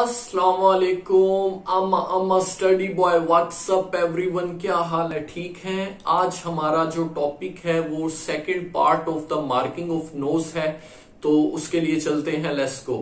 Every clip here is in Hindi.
अस्सलाम वालेकुम। अम्मा स्टडी बॉय, व्हाट्सअप एवरीवन, क्या हाल है? ठीक हैं। आज हमारा जो टॉपिक है वो second part of the marking of nose है, तो उसके लिए चलते हैं। Let's go.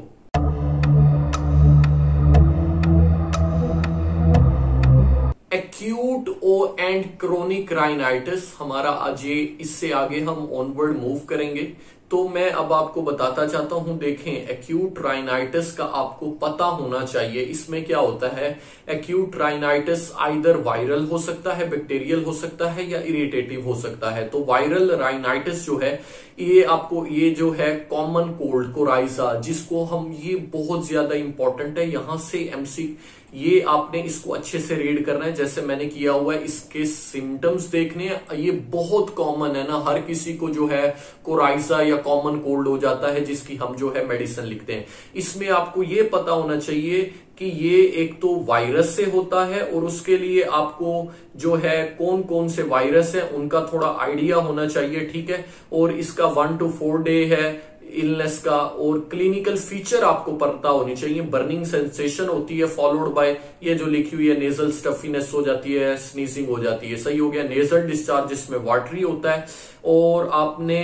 Acute oh and chronic rhinitis हमारा आज ये, इससे आगे हम ऑनवर्ड मूव करेंगे। तो मैं अब आपको बताता चाहता हूं। देखें, एक्यूट राइनाइटिस का आपको पता होना चाहिए। इसमें क्या होता है, एक्यूट राइनाइटिस आइदर वायरल हो सकता है, बैक्टीरियल हो सकता है, या इरिटेटिव हो सकता है। तो वायरल राइनाइटिस जो है ये आपको, ये जो है कॉमन कोल्ड कोराइजा, जिसको हम, ये बहुत ज्यादा इंपॉर्टेंट है। यहां से एमसी, ये आपने इसको अच्छे से रीड करना है जैसे मैंने किया हुआ है। इसके सिम्टम्स देखने हैं, ये बहुत कॉमन है ना, हर किसी को जो है कोराइजा या कॉमन कोल्ड हो जाता है, जिसकी हम जो है मेडिसिन लिखते हैं। इसमें आपको ये पता होना चाहिए कि ये एक तो वायरस से होता है, और उसके लिए आपको जो है कौन कौन से वायरस है उनका थोड़ा आइडिया होना चाहिए, ठीक है। और इसका 1 to 4 डे है इलनेस का, और क्लिनिकल फीचर आपको पता होनी चाहिए। बर्निंग सेंसेशन होती है, फॉलोड बाय ये जो लिखी हुई है, नेजल स्टफीनेस हो जाती है, स्नीजिंग हो जाती है। सही हो गया। नेजल डिस्चार्ज जिसमें वाटरी होता है। और आपने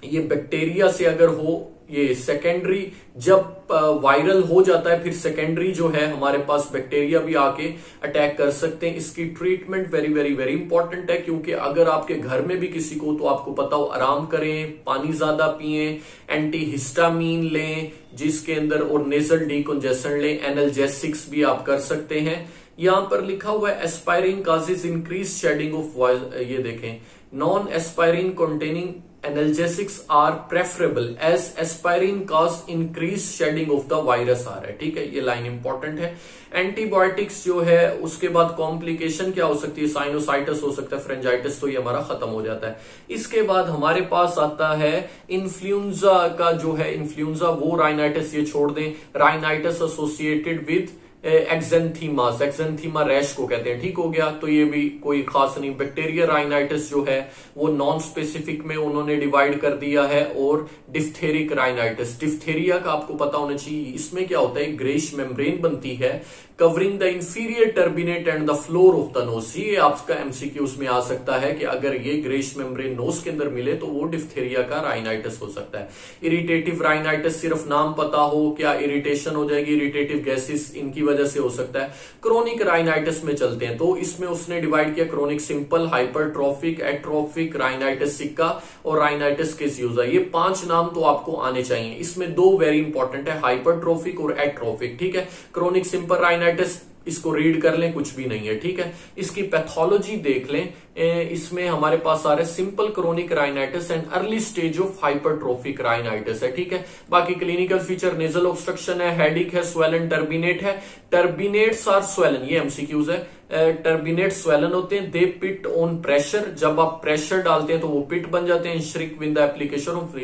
ये बैक्टीरिया से अगर हो, ये सेकेंडरी, जब वायरल हो जाता है फिर सेकेंडरी जो है हमारे पास बैक्टीरिया भी आके अटैक कर सकते हैं। इसकी treatment very very very important है, क्योंकि अगर आपके घर में भी किसी को, तो आपको पता हो, आराम करें, पानी ज्यादा पिए, एंटी हिस्टामीन लें जिसके अंदर, और नेजल डीकंजेशन लें, एनाल्जेसिक्स भी आप कर सकते हैं। यहां पर लिखा हुआ है aspirin causes increase shedding of, ये देखें, non aspirin containing analgesics are preferable as aspirin cause increase shedding of the virus आ रहा है, ठीक है। ये लाइन इंपॉर्टेंट है। एंटीबायोटिक्स जो है, उसके बाद कॉम्प्लिकेशन क्या हो सकती है, साइनोसाइटिस हो सकता है, फ्रेंजाइटिस, तो ये हमारा खत्म हो जाता है। इसके बाद हमारे पास आता है इन्फ्लुएंजा का जो है, इन्फ्लुएंजा वो राइनाइटिस ये छोड़ दें, rhinitis associated with एक्जेंथीमास, exanthema rash को कहते हैं, ठीक हो गया। तो ये भी कोई खास नहीं। बैक्टीरिया राइनाइटिस जो है वो नॉन स्पेसिफिक में उन्होंने डिवाइड कर दिया है। और डिफ्थेरिक राइनाइटिस, डिफ्थेरिया का आपको पता होना चाहिए, इसमें क्या होता है, ग्रेश मेम्ब्रेन बनती है covering the inferior turbinate and the floor of the knows. ये आपका एमसीक्यूज में आ सकता है कि अगर ये ग्रेश मेम्ब्रेन नोज के अंदर मिले तो वो डिफ्थेरिया का राइनाइटिस हो सकता है। इरिटेटिव राइनाइटिस, सिर्फ नाम पता हो, क्या इरिटेशन हो जाएगी, इरिटेटिव गैसेस, इनकी वजह से हो सकता है। क्रोनिक राइनाइटिस में चलते हैं, तो इसमें उसने डिवाइड किया chronic simple, hypertrophic, atrophic, rhinitis सिक्का और राइनाइटिस किस्यूजा। ये 5 नाम तो आपको आने चाहिए। इसमें 2 वेरी इंपॉर्टेंट है, हाइपरट्रॉफिक और एट्रोफिक, ठीक है। क्रोनिक सिंपल राइनाइटिस, इसको रीड कर लें, कुछ भी नहीं है, ठीक है। इसकी पैथोलॉजी देख लें। इसमें हमारे पास आ रहा है simple chronic rhinitis and early stage of hypertrophic rhinitis है, ठीक है। बाकी क्लिनिकल फीचर नेजल ऑब्स्ट्रक्शन है, हेडिक है, स्वेलन टर्बिनेट है। टर्बिनेट्स आर स्वेलन, ये एमसीक्यूज है। टर्बिनेट स्वेलन होते हैं, दे पिट ऑन प्रेशर, जब आप प्रेशर डालते हैं तो वो पिट बन जाते हैं। Shrink with the application of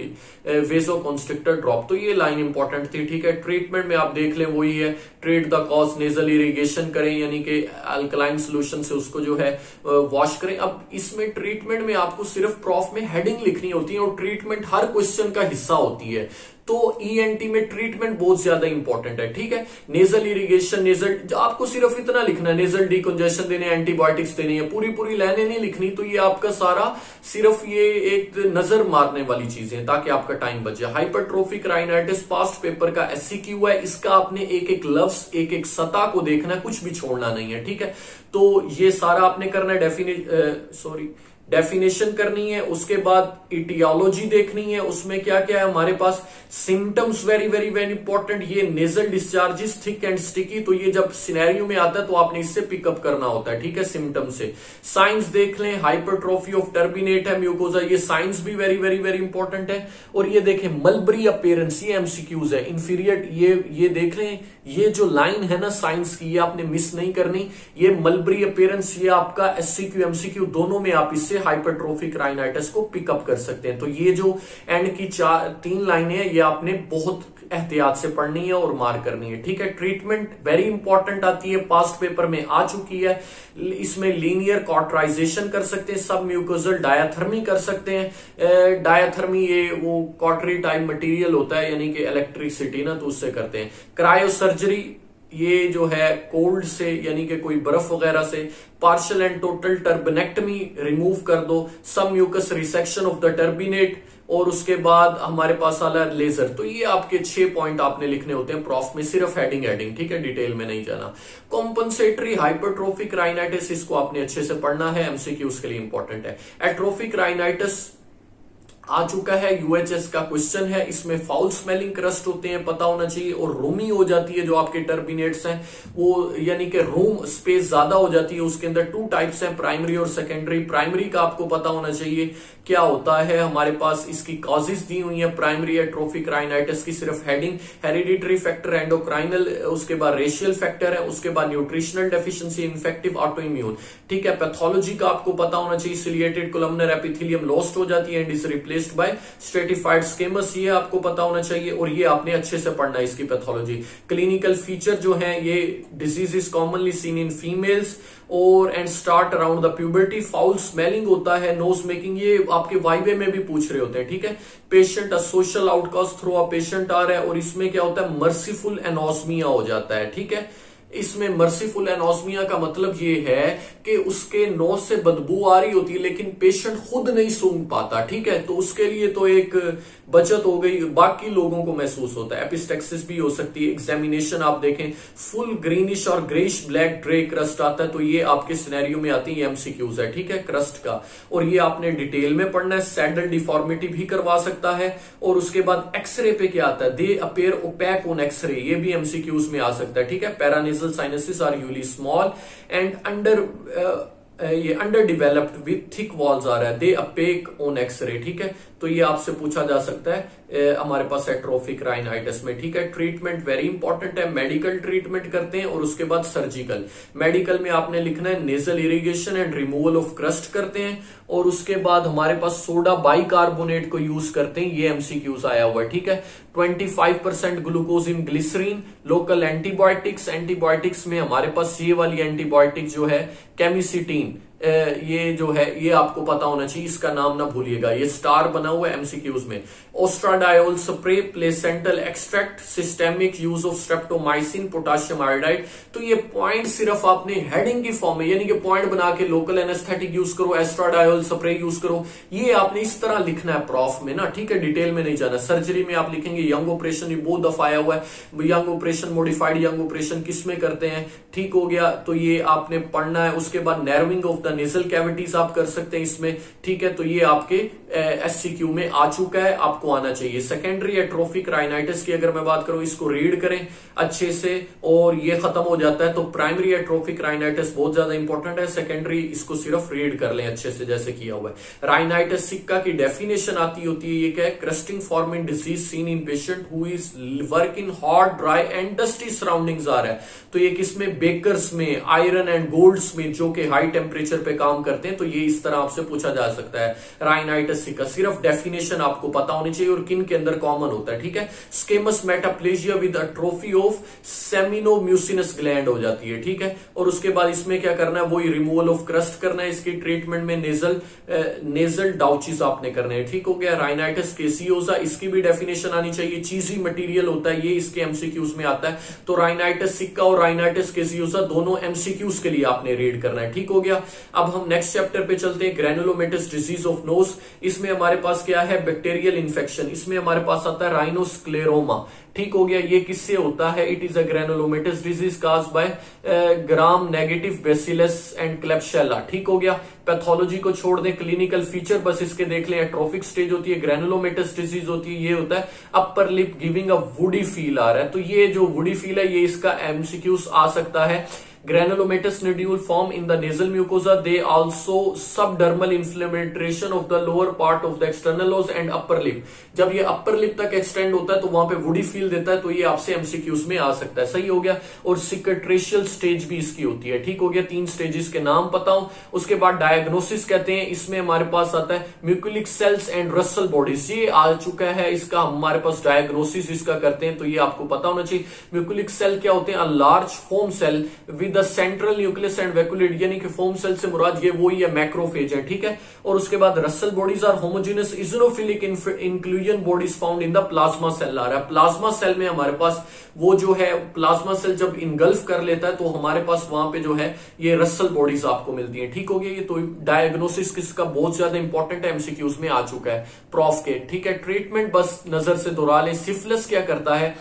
vasoconstrictor drop, तो ये लाइन इंपॉर्टेंट थी, ठीक है। ट्रीटमेंट में आप देख लें, वही है, treat the cause, nasal irrigation करें, यानी कि अल्कलाइन सोल्यूशन से उसको जो है वॉश करें। अब इसमें ट्रीटमेंट में आपको सिर्फ प्रॉफ में हेडिंग लिखनी होती है, और ट्रीटमेंट हर क्वेश्चन का हिस्सा होती है। तो ईएनटी में ट्रीटमेंट बहुत ज्यादा इंपॉर्टेंट है, ठीक है। नेजल इरिगेशन, नेजल, आपको सिर्फ इतना लिखना है, नेजल डीकंजेशन देने, एंटीबायोटिक्स देने है, पूरी पूरी लाइनें नहीं लिखनी। तो ये आपका सारा सिर्फ ये एक नजर मारने वाली चीजें, ताकि आपका टाइम बच जाए। हाइपरट्रोफिक राइनाइटिस पास्ट पेपर का एससीक्यू है, इसका आपने एक एक लफ्ज, एक एक सतह को देखना है, कुछ भी छोड़ना नहीं है, ठीक है। तो ये सारा आपने करना है। डेफिनेशन करनी है, उसके बाद इटियोलॉजी देखनी है, उसमें क्या क्या है हमारे पास। Symptoms very very very important, ये nasal discharges thick and sticky, तो ये जब सिनेरियो में आता है तो आपने इससे पिकअप करना होता है, ठीक है, सिम्टम से। साइंस देख लें, हाइपरट्रोफी ऑफ टर्बिनेट है, म्यूकोजा, ये साइंस भी वेरी वेरी वेरी इंपॉर्टेंट है। और ये देखें मलबरी अपीयरेंस, ये एमसीक्यूज है। इंफीरियर, ये देख लें, ये जो लाइन है ना साइंस की, ये आपने मिस नहीं करनी। ये मलबरी अपीयरेंस, ये आपका एससीक्यू एमसीक्यू दोनों में आप इससे हाइपरट्रोफिक राइनाइटिस को पिकअप कर सकते हैं। तो ये जो एंड की 3 लाइनें हैं, ये आपने बहुत एहतियात से पढ़नी है और मार करनी है। ठीक है, ट्रीटमेंट वेरी इंपॉर्टेंट आती है, पास्ट पेपर में आ चुकी है। इसमें लीनियर कॉटराइजेशन कर सकते हैं, सब म्यूकोजल डायाथर्मी कर सकते हैं। डायाथर्मी ये वो कॉटरी टाइप मटेरियल होता है, यानी कि इलेक्ट्रिसिटी ना, तो उससे करते हैं। क्रायोसर्जरी ये जो है कोल्ड से, यानी कि कोई बर्फ वगैरह से। Partial and total turbinectomy remove कर दो। Sub mucous resection of the turbinate. और उसके बाद हमारे पास आ रहा है लेजर। तो ये आपके 6 पॉइंट आपने लिखने होते हैं प्रॉफ में, सिर्फ हेडिंग। ठीक है, डिटेल में नहीं जाना। कॉम्पनसेटरी हाइपरट्रोफिक राइनाइटिस, इसको आपने अच्छे से पढ़ना है, एमसीक्यूज के लिए इंपॉर्टेंट है। एट्रोफिक राइनाइटिस आ चुका है, यूएचएस का क्वेश्चन है। इसमें फाउल स्मेलिंग क्रस्ट होते हैं, पता होना चाहिए, और रूमी हो जाती है जो आपके टर्बिनेट्स हैं वो, यानी कि रूम स्पेस ज्यादा हो जाती है। उसके अंदर 2 टाइप्स हैं, प्राइमरी और सेकेंडरी। प्राइमरी का आपको पता होना चाहिए क्या होता है। हमारे पास इसकी कॉजेज दी हुई है प्राइमरी एट्रोफिक राइनाइटिस की, सिर्फ हेडिंग। हेरिडिटरी फैक्टर, एंडोक्राइनल, उसके बाद रेशियल फैक्टर है, उसके बाद nutritional deficiency, infective, auto immune. ठीक है, पैथोलॉजी का आपको पता होना चाहिए, सिलिएटेड कोलमनर एपिथेलियम लॉस्ट हो जाती है and is replaced by stratified squamous, ये आपको पता होना चाहिए, और ये आपने अच्छे से पढ़ना है इसकी पैथोलॉजी। क्लिनिकल फीचर जो है, ये disease is commonly seen in females और and start around the puberty. Foul smelling होता है, नोज मेकिंग, ये आपके वाइवे में भी पूछ रहे होते हैं। ठीक है, patient a social outcast through a patient आ रहा है, और इसमें क्या होता है, मर्सीफुल एनोस्मिया हो जाता है। ठीक है, इसमें मर्सीफुल एनोस्मिया का मतलब ये है कि उसके नोज से बदबू आ रही होती है लेकिन पेशेंट खुद नहीं सूंघ पाता। ठीक है, तो उसके लिए तो एक बचत हो गई, बाकी लोगों को महसूस होता है। एपिस्टेक्सिस भी हो सकती है। एग्जामिनेशन आप देखें, फुल ग्रीनिश और ग्रेश ब्लैक ड्रे क्रस्ट आता है, तो ये आपके सिनेरियो में आती है, एमसीक्यूज है। ठीक है, क्रस्ट का, और ये आपने डिटेल में पढ़ना है। सैडल डिफॉर्मिटी भी करवा सकता है। और उसके बाद एक्सरे पे क्या आता है, they appear opaque on x-ray, ये भी एमसीक्यूज में आ सकता है। ठीक है, paranasal sinuses are usually small and ये under developed with thick walls आ रहा है, दे अपेक ऑन एक्सरे। ठीक है, तो ये आपसे पूछा जा सकता है हमारे पास एट्रोफिक राइनाइटिस में। ठीक है, ट्रीटमेंट वेरी इंपॉर्टेंट है। मेडिकल ट्रीटमेंट करते हैं और उसके बाद सर्जिकल। मेडिकल में आपने लिखना है nasal irrigation and removal of crust करते हैं, और उसके बाद हमारे पास सोडा बाइकार्बोनेट को यूज करते हैं, ये एमसीक्यूज आया हुआ है। ठीक है, 25% glucose in glycerine. Local antibiotics, antibiotics में हमारे पास ये वाली एंटीबायोटिक जो है कैमिसिटीन, ये जो है ये आपको पता होना चाहिए, इसका नाम ना भूलिएगा, ये स्टार बना हुआ है एमसीक्यूज में। Oestradiol spray, placental extract, systemic use of streptomycin, potassium iodide. तो ये पॉइंट सिर्फ आपने हेडिंग की फॉर्म में, यानी कि पॉइंट बना के लोकल एनेस्थेटिक यूज करो, एस्ट्राडायोल स्प्रे यूज करो, ये आपने इस तरह लिखना है प्रॉफ में ना। ठीक है, डिटेल में नहीं जाना। सर्जरी में आप लिखेंगे यंग ऑपरेशन, ये बहुत दफा आया हुआ है, young operation, modified young operation किस में करते हैं। ठीक हो गया, तो ये आपने पढ़ना है। उसके बाद narrowing of the nasal cavities आप कर सकते हैं इसमें। ठीक है, तो ये आपके एससीक्यू में आ चुका है, आपको आना चाहिए। सेकेंडरी एट्रोफिक राइनाइटिस की अगर मैं बात करूं, इसको रीड करें अच्छे से और ये खत्म हो जाता है। तो प्राइमरी एट्रोफिक राइनाइटिस बहुत ज्यादा इंपॉर्टेंट है, सेकेंडरी इसको सिर्फ रीड कर लें अच्छे से जैसे किया हुआ है। राइनाइटिस सिक्का की डेफिनेशन आती होती है, ये क्या है, crusting form in disease seen in patient who is work in hot dry and dusty surroundings आ रहा है। तो ये किसमें, बेकर्स में, आयरन एंड गोल्ड्स में, जो कि हाई टेम्परेचर पे काम करते हैं। तो ये इस तरह आपसे पूछा जा सकता है राइनाइटिस सिक्का, सिर्फ डेफिनेशन आपको पता होनी चाहिए और किन के अंदर कॉमन होता है। ठीक है, squamous metaplasia with atrophy of seromucinous gland हो जाती है। ठीक है, और उसके बाद इसमें क्या करना है, वही रिमूवल ऑफ क्रस्ट करना है। इसकी ट्रीटमेंट में नेजल डाउचीज आपने करने हैं। ठीक हो गया। राइनाइटिस केसियोजा, इसकी भी डेफिनेशन आनी चाहिए, चीजी मटेरियल होता है, ये इसके एमसीक्यूज में आता है। तो राइनाइटिस सिक्का और राइनाइटिस केसियोजा दोनों एमसीक्यूज के लिए आपने रीड करना है। ठीक हो गया। अब हम नेक्स्ट चैप्टर पे चलते हैं, ग्रेनुलोमेटस डिजीज ऑफ नोज। इसमें हमारे पास क्या है, बैक्टीरियल इन्फेक्शन। इसमें हमारे पास आता है राइनोस्क्लेरोमा। ठीक हो गया, ये किससे होता है, it is a granulomatous disease caused by gram negative bacillus and Klebsiella. ठीक हो गया। पैथोलॉजी को छोड़ दें, क्लिनिकल फीचर बस इसके देख लें। एट्रोफिक स्टेज होती है, ग्रेनुलोमेटस डिजीज होती है, ये होता है upper lip giving a woody feel आ रहा है। तो ये जो वुडी फील है, ये इसका एमसीक्यूज आ सकता है। Granulomatous nodule form in the nasal mucosa, they also subdermal infiltration of the lower part of the external nose and upper lip. जब ये अपर लिप तक एक्सटेंड होता है तो वहां पे वुडी फील देता है, तो ये आपसे एमसीक्यूज में आ सकता है। सही हो गया। और सिकेट्रेशियल स्टेज भी इसकी होती है। ठीक हो गया, 3 स्टेजेस के नाम पता हो। उसके बाद डायग्नोसिस कहते हैं, इसमें हमारे पास आता है म्यूकुलिक सेल्स एंड रसल बॉडीज, ये आ चुका है। इसका हमारे पास डायग्नोसिस इसका करते हैं, तो ये आपको पता होना चाहिए। म्यूकुलिक सेल क्या होते हैं? A large foam cell with a central nucleus and vacuolated, यानी कि फोम सेल से मुराद ये वही है मैक्रोफेज है। ठीक है। और उसके बाद Russell bodies are homogenous eosinophilic inclusion bodies found in the plasma cell. आ रहा है प्लाज्मा सेल में हमारे पास वो जो है प्लाज्मा सेल जब इनगल्फ कर लेता है तो हमारे पास वहां पे जो है ये रसल बॉडीज आपको मिलती है। ठीक हो गया। ये तो डायग्नोसिस किसका बहुत ज्यादा इंपॉर्टेंट है, एमसीक्यूज में आ चुका है प्रॉफ के। ठीक है। ट्रीटमेंट बस नजर से दोहरा ले। सिफिलिस क्या करता है?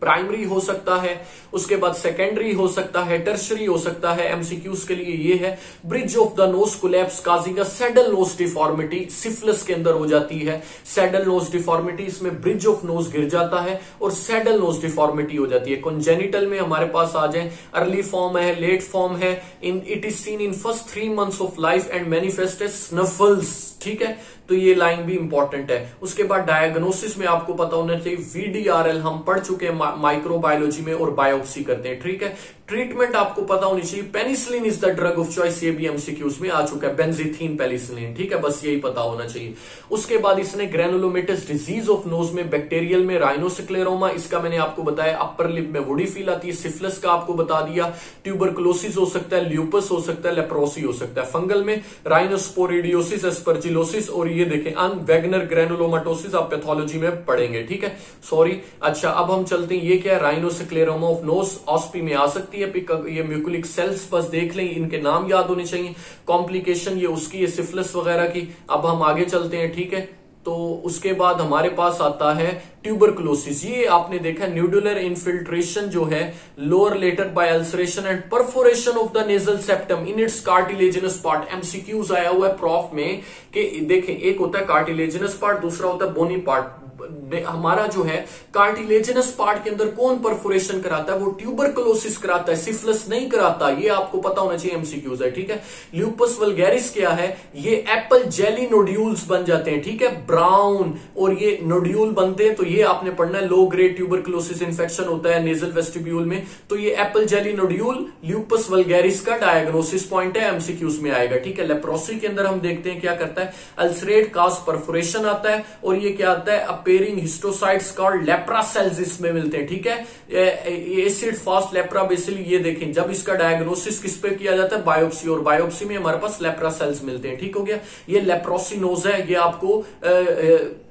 प्राइमरी हो सकता है, उसके बाद सेकेंडरी हो सकता है, टर्शरी हो सकता है। एमसीक्यूज के लिए ये है bridge of the nose collapse causing a saddle nose deformity, syphilis के अंदर हो जाती है सैडल नोज डिफॉर्मिटी। इसमें ब्रिज ऑफ नोज गिर जाता है और सैडल नोज डिफॉर्मिटी हो जाती है। कॉन्जेनिटल में हमारे पास आ जाए, अर्ली फॉर्म है, लेट फॉर्म है, it is seen in first 3 months of life and manifest as snuffles. ठीक है। तो ये लाइन भी इंपॉर्टेंट है। उसके बाद डायग्नोसिस में आपको पता होना चाहिए वीडीआरएल हम पढ़ चुके हैं माइक्रोबायोलॉजी में, और बायोप्सी करते हैं। ठीक है। ट्रीटमेंट आपको पता होनी चाहिए, penicillin is the drug of choice, ये भी एमसीक्यूज में आ चुका है, बेंजीथीन पेनिसिलिन। ठीक है। बस यही पता होना चाहिए। उसके बाद इसने ग्रेनुलोमेटस डिजीज ऑफ नोज में, बैक्टीरियल में राइनोसिक्लेरोमा, इसका मैंने आपको बताया। अपर लिप में वुडी फील आती है। सिफिलिस का आपको बता दिया। ट्यूबरकुलोसिस हो सकता है, ल्यूपस हो सकता है, लेप्रोसी हो सकता है। फंगल में राइनोस्पोरिडियोसिस, एस्परजिलोसिस, और ये देखें वेगनर ग्रेनुलोमाटोसिस आप पैथोलॉजी में पढ़ेंगे। ठीक है। सॉरी। अच्छा, अब हम चलते हैं, ये क्या है? राइनोसिक्लेरोमा ऑफ नोज, ऑस्पी में आ सकती है। ये म्यूकुलिक सेल्स बस देख लें, इनके नाम याद होने चाहिए। कॉम्प्लिकेशन ये उसकी है सिफिलिस वगैरह की। अब हम आगे चलते हैं। ठीक है। तो उसके बाद हमारे पास आता है ट्यूबरकुलोसिस। ये आपने देखा न्यूडुलर इन्फिल्ट्रेशन जो है lower later by ulceration and perforation of the nasal septum in its cartilaginous part. MCQs आया हुआ है प्रॉफ में कि देखें, एक होता है कार्टिलेजिनस पार्ट, दूसरा होता है बोनी पार्ट। हमारा जो है कार्टिलेजिनस पार्ट के अंदर कौन परफोरेशन कराता है? वो ट्यूबरकुलोसिस कराता है, सिफिलिस नहीं कराता। ये आपको पता होना चाहिए, एमसीक्यूज है। ठीक है। ल्यूपस वल्गैरिस क्या है? ये एप्पल जेली नोड्यूल्स बन जाते हैं। ठीक है। ब्राउन, और ये नोड्यूल बनते हैं, तो ये आपने पढ़ना है। लो ग्रेड ट्यूबरकुलोसिस इंफेक्शन होता है नेजल वेस्टिब्यूल में, तो ये Apple jelly nodule lupus vulgaris का डायग्नोसिस पॉइंट है, एमसीक्यूज में आएगा। ठीक है। लेप्रोसी के अंदर हम देखते हैं क्या करता है, अल्सरेट काज परफोरेशन आता है, और ये क्या आता है, appearing histiocytes called lepra cells इसमें मिलते हैं। ठीक है। एसिड फास्ट लेप्रा बेसिली, ये देखें जब इसका डायग्नोसिस किस पे किया जाता है, बायोप्सी, और बायोप्सी में हमारे पास लेप्रा सेल्स मिलते हैं। ठीक हो गया। ये लेप्रोसिनोज है, ये आपको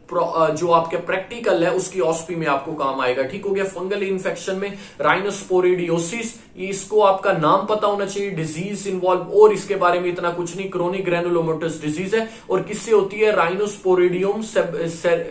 जो आपके प्रैक्टिकल है उसकी ऑस्पी में आपको काम आएगा। ठीक हो गया। फंगल इन्फेक्शन में राइनोस्पोरिडियोसिस, इसको आपका नाम पता होना चाहिए, डिजीज इन्वॉल्व, और इसके बारे में इतना कुछ नहीं, क्रोनिक ग्रेनुलोमेटस डिजीज है, और किससे होती है? राइनोस्पोरिडियम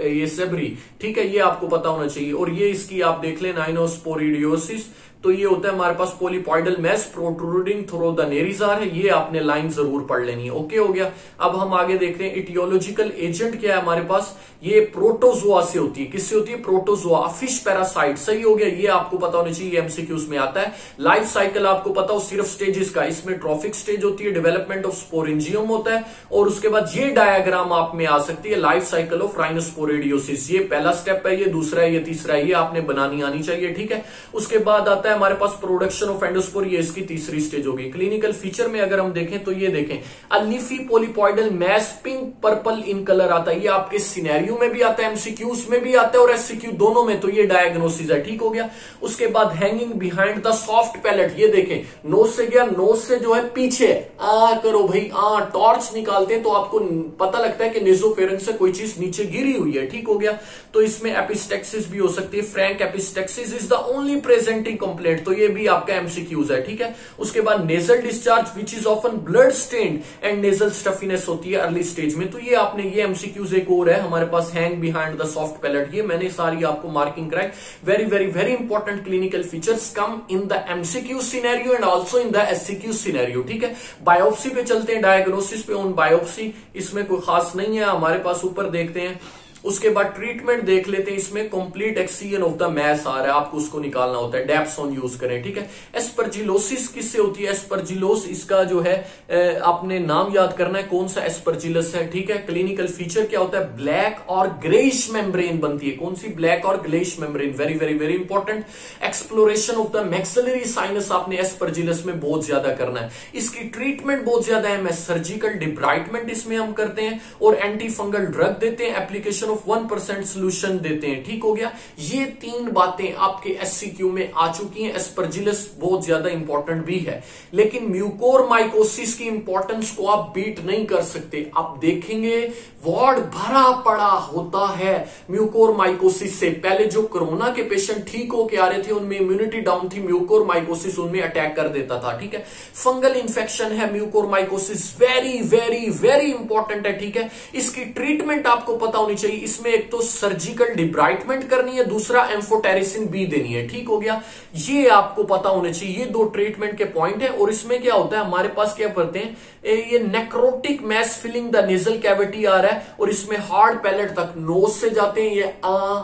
ये सेबरी। ठीक है। ये आपको पता होना चाहिए। और ये इसकी आप देख लें राइनोस्पोरिडियोसिस, तो ये होता है हमारे पास पॉलीपॉइडल मैस प्रोट्रूडिंग थ्रू द नेरिजार है। ये आपने लाइन जरूर पढ़ लेनी है। ओके हो गया। अब हम आगे देखते हैं इटियोलॉजिकल एजेंट क्या है हमारे पास। ये प्रोटोजोआ से होती है। किससे होती है? Protozoa, fish parasite. सही हो गया। ये आपको पता होना चाहिए, एमसीक्यूज में आता है। लाइफ साइकिल आपको पता हो सिर्फ स्टेजेस का, इसमें ट्रॉफिक स्टेज होती है, डेवलपमेंट ऑफ स्पोरेंजियम होता है, और उसके बाद ये डायग्राम आप में आ सकती है, लाइफ साइकिल ऑफ राइनोस्पोरिडियोसिस। ये पहला स्टेप है, ये दूसरा है, ये तीसरा है, ये आपने बनानी आनी चाहिए। ठीक है। उसके बाद आता है हमारे पास प्रोडक्शन ऑफ एंडोस्पोर, ये इसकी तीसरी स्टेज होगी। क्लिनिकल फीचर में अगर हम देखें तो ये देखें, अलिफी polypoidal mass pink purple in colour आता है। ये आपके सिनेरियो में भी आता है, एमसीक्यूज में भी आता है, और एससीक्यू दोनों में। तो ये डायग्नोसिस है। ठीक हो गया। उसके बाद hanging behind the soft palate, ये देखें नोज से गया, नोज से जो है पीछे करो भाई, टॉर्च निकालते हैं तो आपको पता लगता है कि नेसोफेरेंक्स से कोई चीज नीचे गिरी हुई है। ठीक हो गया। तो इसमें एपिस्टेक्सिस भी हो सकती है। Frank epistaxis is the only presenting complaint, तो ये भी आपका एमसीक्यूज है। ठीक है। उसके बाद nasal discharge which is often blood stained and nasal stuffiness होती है अर्ली स्टेज में, तो ये आपने ये एमसीक्यूज एक और है हमारे पास, hang behind the soft palate. ये मैंने सारी आपको मार्किंग कराई। Very very very important clinical features come in the MCQ scenario and also in the SCQ scenario. ठीक है। बायोप्सी पे चलते हैं, डायग्नोसिस पे ऑन बायोप्सी, इसमें कोई खास नहीं है हमारे पास। ऊपर देखते हैं उसके बाद ट्रीटमेंट देख लेते हैं। इसमें कंप्लीट एक्ससीजन ऑफ द मैस आ रहा है, आपको उसको निकालना होता है, डैप्सोन यूज करें, ठीक है। एस्परजिलोसिस किससे होती है? एस्परजिलोस, इसका जो है आपने नाम याद करना है कौन सा एस्परजिलस है, ठीक है। क्लिनिकल फीचर क्या होता है? ब्लैक और ग्रेइश मेम्ब्रेन बनती है। कौन सी? ब्लैक और greyish membrane, very very very important. Exploration of the maxillary sinus आपने एस्परजिलस में बहुत ज्यादा करना है। इसकी ट्रीटमेंट बहुत ज्यादा है, सर्जिकल डिब्राइटमेंट इसमें हम करते हैं और एंटी फंगल ड्रग देते हैं, एप्लीकेशन ऑफ 1% सोल्यूशन देते हैं, ठीक हो गया। ये 3 बातें आपके एससीक्यू में आ चुकी हैं। एस्परजिलस बहुत ज्यादा इंपॉर्टेंट भी है, लेकिन म्यूकोरमाइकोसिस की इंपॉर्टेंस को आप बीट नहीं कर सकते। आप देखेंगे वार्ड भरा पड़ा होता है म्यूकोरमाइकोसिस से। पहले जो कोरोना के पेशेंट ठीक होके आ रहे थे उनमें इम्यूनिटी डाउन थी, म्यूकोरमाइकोसिस उनमें अटैक कर देता था, ठीक है। फंगल इंफेक्शन है mucormycosis, very very very important है, ठीक है। इसकी ट्रीटमेंट आपको पता होनी चाहिए। इसमें एक तो सर्जिकल डिब्राइटमेंट करनी है, दूसरा एम्फोटेरिसिन बी देनी है, ठीक हो गया। ये आपको पता होने चाहिए, ये 2 ट्रीटमेंट के पॉइंट है। और इसमें क्या होता है, हमारे पास क्या करते हैं, ये necrotic mass filling the nasal cavity आ रहा है और इसमें हार्ड पैलेट तक नोज से जाते हैं, ये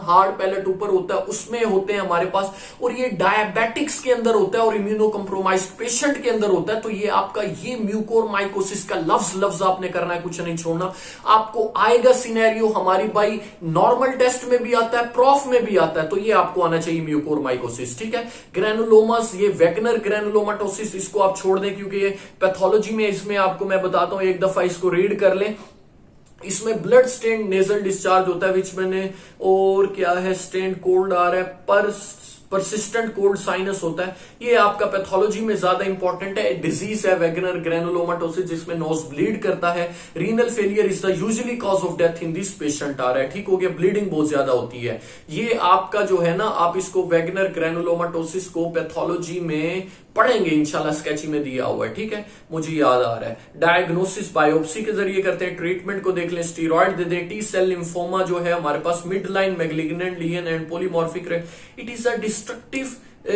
हार्ड पैलेट ऊपर होता है, उसमें होते हैं हमारे पास। और ये डायबिटिक्स के अंदर होता है और इम्यूनो कंप्रोमाइज्ड पेशेंट के अंदर होता है। तो ये आपका ये म्यूकोरमाइकोसिस का लफ्ज आपने करना है, कुछ नहीं छोड़ना। आपको आएगा सिनेरियो, हमारी भाई नॉर्मल टेस्ट में भी आता है, प्रॉफ में भी आता है, तो ये आपको आना चाहिए म्यूकोरमाइकोसिस, ठीक है। ग्रैनुलोमास, ये वेगनर ग्रैनुलोमाटोसिस, इसको आप छोड़ दें क्योंकि ये पैथोलॉजी में, इसमें आपको मैं बताता हूं, एक दफा इसको रीड कर लें। इसमें ब्लड स्टेन नेजल डिस्चार्ज होता है विच मैंने, और क्या है, स्टेन कोल्ड आ रहा है, पर परसिस्टेंट कोल्ड साइनस होता है। ये आपका पैथोलॉजी में ज्यादा इंपॉर्टेंट है। डिजीज है वेगनर ग्रैनुलोमाटोसिस जिसमें नोज ब्लीड करता है। Renal failure is the usually cause of death in this patient आ रहा है, ठीक हो गया। ब्लीडिंग बहुत ज्यादा होती है। ये आपका जो है ना, आप इसको वेगनर ग्रैनुलोमाटोसिस को पैथोलॉजी में पढ़ेंगे इंशाल्लाह, स्केची में दिया हुआ है, ठीक है, मुझे याद आ रहा है। डायग्नोसिस बायोप्सी के जरिए करते हैं। ट्रीटमेंट को देख लें, स्टीरॉयड दे दें। टी सेल लिम्फोमा जो है हमारे पास mid line malignant lesion and polymorphic, it is a destructive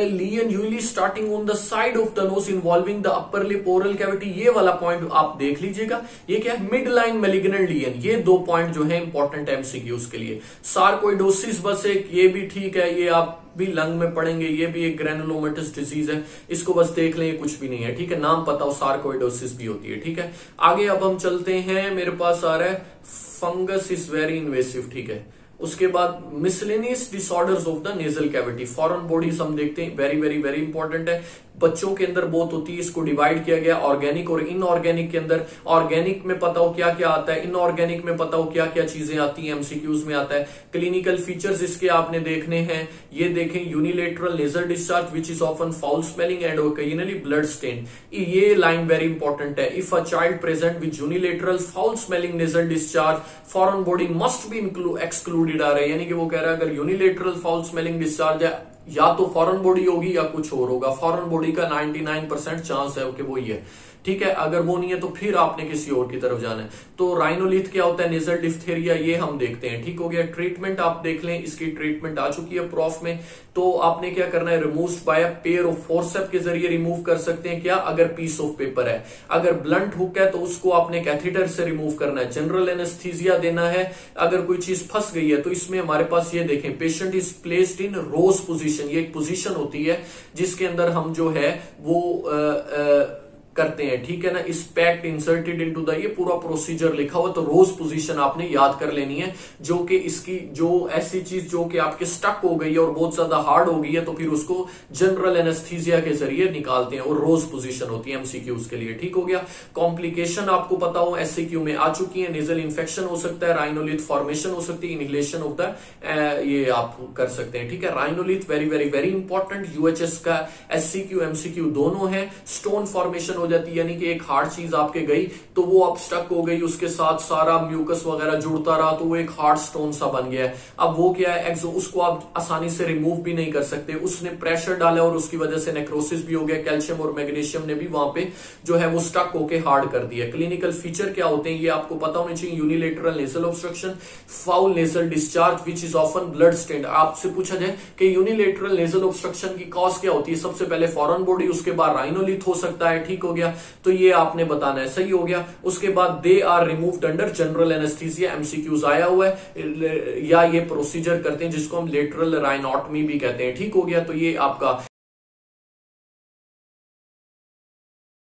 lesion usually starting on the side of the nose involving the upper lip oral cavity। ये वाला पॉइंट आप देख लीजिएगा। ये क्या है? Mid line malignant lesion. ये 2 पॉइंट जो है इंपॉर्टेंट एमसीक्यूज के लिए। सार्कोइडोसिस बस एक, ये भी ठीक है, ये आप भी लंग में पढ़ेंगे, ये भी एक ग्रैनुलोमेटस डिजीज है, इसको बस देख लें, ये कुछ भी नहीं है, ठीक है। नाम पता हो, सार्कोइडोसिस भी होती है, ठीक है। आगे अब हम चलते हैं, मेरे पास आ रहा है फंगस इज वेरी इन्वेसिव, ठीक है। उसके बाद miscellaneous disorders of the nasal cavity, foreign bodies हम देखते हैं, वेरी वेरी वेरी इंपॉर्टेंट है। बच्चों के अंदर बहुत होती है, इसको डिवाइड किया गया ऑर्गेनिक और इनऑर्गेनिक के अंदर। ऑर्गेनिक में पता हो क्या क्या आता है, इनऑर्गेनिक में पता हो क्या क्या चीजें आती हैं, एमसीक्यूज में आता है। क्लिनिकल फीचर्स इसके आपने देखने हैं, ये देखें, unilateral nasal discharge which is often foul smelling and occasionally blood stain. ये लाइन वेरी इंपॉर्टेंट है। If a child present with unilateral foul smelling nasal discharge, foreign body must be excluded आ रहा है, यानी कि वो कह रहा है अगर यूनिलेटरल फाउल स्मेलिंग डिस्चार्ज है, या तो फॉरेन बॉडी होगी या कुछ और होगा। फॉरेन बॉडी का 99% चांस है कि वो ही है, ठीक है। अगर वो नहीं है तो फिर आपने किसी और की तरफ जाना है। तो राइनोलिथ क्या होता है, नेजल डिफ्थेरिया, ये हम देखते हैं, ठीक हो गया। ट्रीटमेंट आप देख लें, इसकी ट्रीटमेंट आ चुकी है प्रॉफ में। तो आपने क्या करना है, remove by pair of forcep के जरिए रिमूव कर सकते हैं। क्या? अगर पीस ऑफ पेपर है। अगर ब्लंट हुक है तो उसको आपने कैथेटर से रिमूव करना है। जनरल एनेस्थीसिया देना है। अगर कोई चीज फंस गई है तो इसमें हमारे पास ये देखें, patient is placed in rose position. ये एक पोजीशन होती है जिसके अंदर हम जो है वो करते हैं, ठीक है ना। इस पैक्ट इंसर्टेड इनटू द, ये पूरा प्रोसीजर लिखा हुआ। तो रोज पोजीशन आपने याद कर लेनी है, जो कि इसकी जो ऐसी चीज जो कि आपके स्टक हो गई है और बहुत ज्यादा हार्ड हो गई है, तो फिर उसको जनरल एनेस्थीसिया के जरिए निकालते हैं और रोज पोजीशन होती है एमसीक्यूज के लिए, ठीक हो गया। कॉम्प्लिकेशन आपको पता हो, एससीक्यू में आ चुकी है। नेजल इन्फेक्शन हो सकता है, राइनोलिथ फॉर्मेशन हो सकती है, इनहेलेशन ऑफ द, ये आप कर सकते हैं, ठीक है। Rhinolith very very very important, UHS का एससीक्यू एमसीक्यू दोनों है। स्टोन फॉर्मेशन हो जाती है, यानी कि एक हार्ड चीज आपके गई तो वो अब स्टक हो गई, उसके साथ सारा म्यूकस वगैरह जुड़ता रहा तो वो एक हार्ड स्टोन सा बन गया है। अब वो क्या है, उसको आप आसानी से रिमूव भी नहीं कर सकते। उसने प्रेशर डाला और उसकी वजह से नेक्रोसिस भी हो गया। कैल्शियम और मैग्नीशियम ने भी वहां पे जो है वो स्टक होके हार्ड कर दिया। क्लिनिकल फीचर क्या होते हैं ये आपको पता होने चाहिए। Unilateral nasal obstruction, foul nasal discharge which is often blood stand. आपसे पूछा जाए कि यूनिलेटरल नेजल ऑब्स्ट्रक्शन की कॉज क्या होती है, सबसे पहले फॉरेन बॉडी, उसके बाद राइनोलिथ हो सकता है, ठीक हो हो गया, तो ये आपने बताना है, सही हो गया। उसके बाद they are removed under general anaesthesia, MCQs आया हुआ है, या ये प्रोसीजर करते हैं जिसको हम लेटरल राइनोटमी भी कहते हैं, ठीक हो गया। तो ये आपका